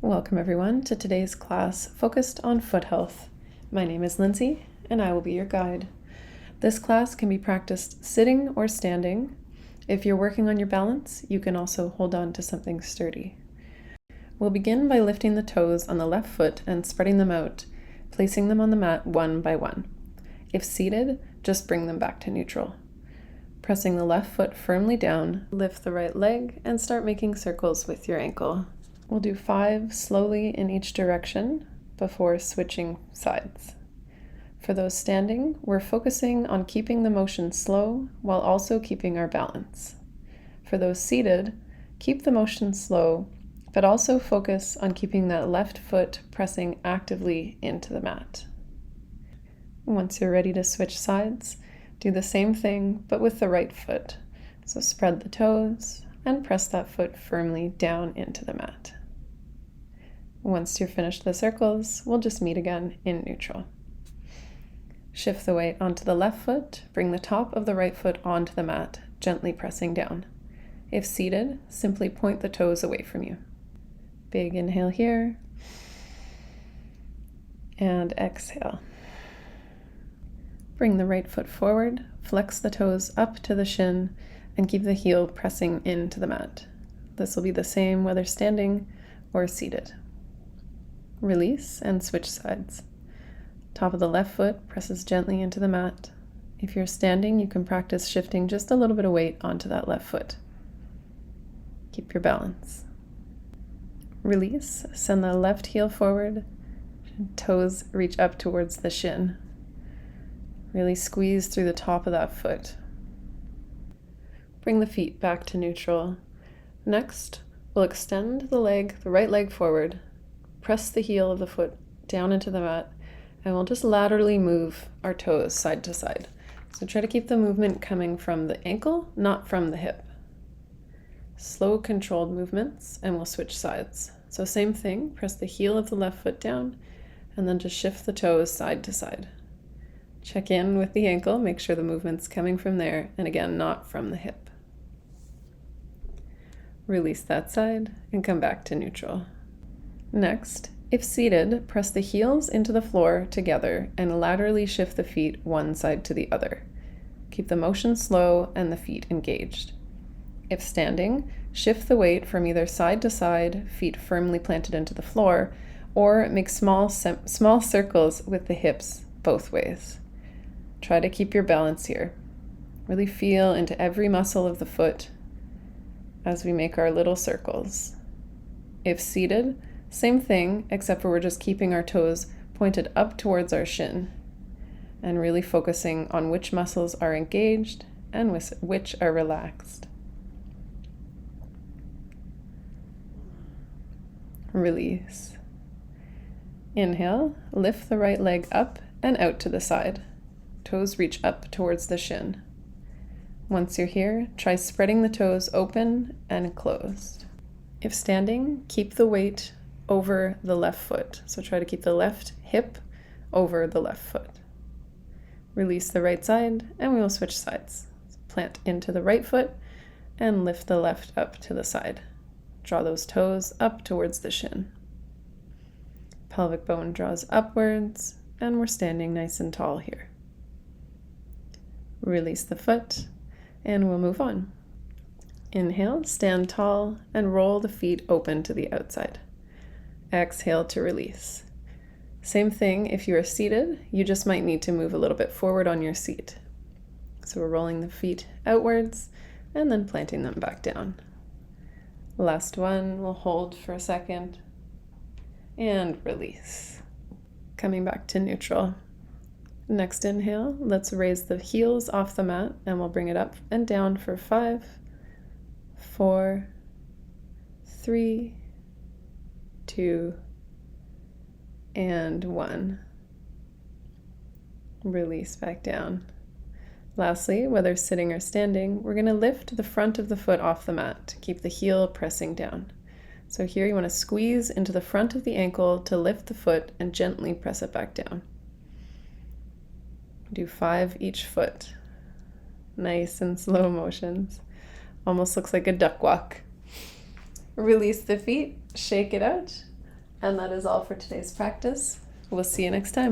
Welcome everyone to today's class focused on foot health. My name is Lindsey and I will be your guide. This class can be practiced sitting or standing. If you're working on your balance, you can also hold on to something sturdy. We'll begin by lifting the toes on the left foot and spreading them out, placing them on the mat one by one. If seated, just bring them back to neutral. Pressing the left foot firmly down, lift the right leg and start making circles with your ankle. We'll do 5 slowly in each direction before switching sides. For those standing, we're focusing on keeping the motion slow while also keeping our balance. For those seated, keep the motion slow, but also focus on keeping that left foot pressing actively into the mat. Once you're ready to switch sides, do the same thing, but with the right foot. So spread the toes and press that foot firmly down into the mat. Once you're finished the circles, we'll just meet again in neutral. Shift the weight onto the left foot, bring the top of the right foot onto the mat, gently pressing down. If seated, simply point the toes away from you. Big inhale here, and exhale. Bring the right foot forward, flex the toes up to the shin, and keep the heel pressing into the mat. This will be the same whether standing or seated. Release and switch sides. Top of the left foot presses gently into the mat. If you're standing, you can practice shifting just a little bit of weight onto that left foot. Keep your balance. Release, send the left heel forward, toes reach up towards the shin. Really squeeze through the top of that foot. Bring the feet back to neutral. Next, we'll extend the right leg forward, press the heel of the foot down into the mat, and we'll just laterally move our toes side to side. So try to keep the movement coming from the ankle, not from the hip. Slow, controlled movements, and we'll switch sides. So same thing, press the heel of the left foot down, and then just shift the toes side to side. Check in with the ankle, make sure the movement's coming from there, and again, not from the hip. Release that side and come back to neutral. Next, if seated, press the heels into the floor together and laterally shift the feet one side to the other. Keep the motion slow and the feet engaged. If standing, shift the weight from either side to side, feet firmly planted into the floor, or make small circles with the hips both ways. Try to keep your balance here. Really feel into every muscle of the foot as we make our little circles. If seated, same thing, except for we're just keeping our toes pointed up towards our shin and really focusing on which muscles are engaged and which are relaxed. Release. Inhale, lift the right leg up and out to the side. Toes reach up towards the shin. Once you're here, try spreading the toes open and closed. If standing, keep the weight over the left foot. So try to keep the left hip over the left foot. Release the right side and we will switch sides. Plant into the right foot and lift the left up to the side. Draw those toes up towards the shin. Pelvic bone draws upwards and we're standing nice and tall here. Release the foot and we'll move on. Inhale, stand tall and roll the feet open to the outside. Exhale to release. Same thing if you are seated, you just might need to move a little bit forward on your seat. So we're rolling the feet outwards and then planting them back down. Last one, we'll hold for a second and release. Coming back to neutral. Next inhale, let's raise the heels off the mat and we'll bring it up and down for 5, 4, 3, 2, and 1. Release back down. Lastly, whether sitting or standing, we're going to lift the front of the foot off the mat to keep the heel pressing down. So here you want to squeeze into the front of the ankle to lift the foot and gently press it back down. Do 5 each foot. Nice and slow motions. Almost looks like a duck walk. Release the feet, shake it out. And that is all for today's practice. We'll see you next time.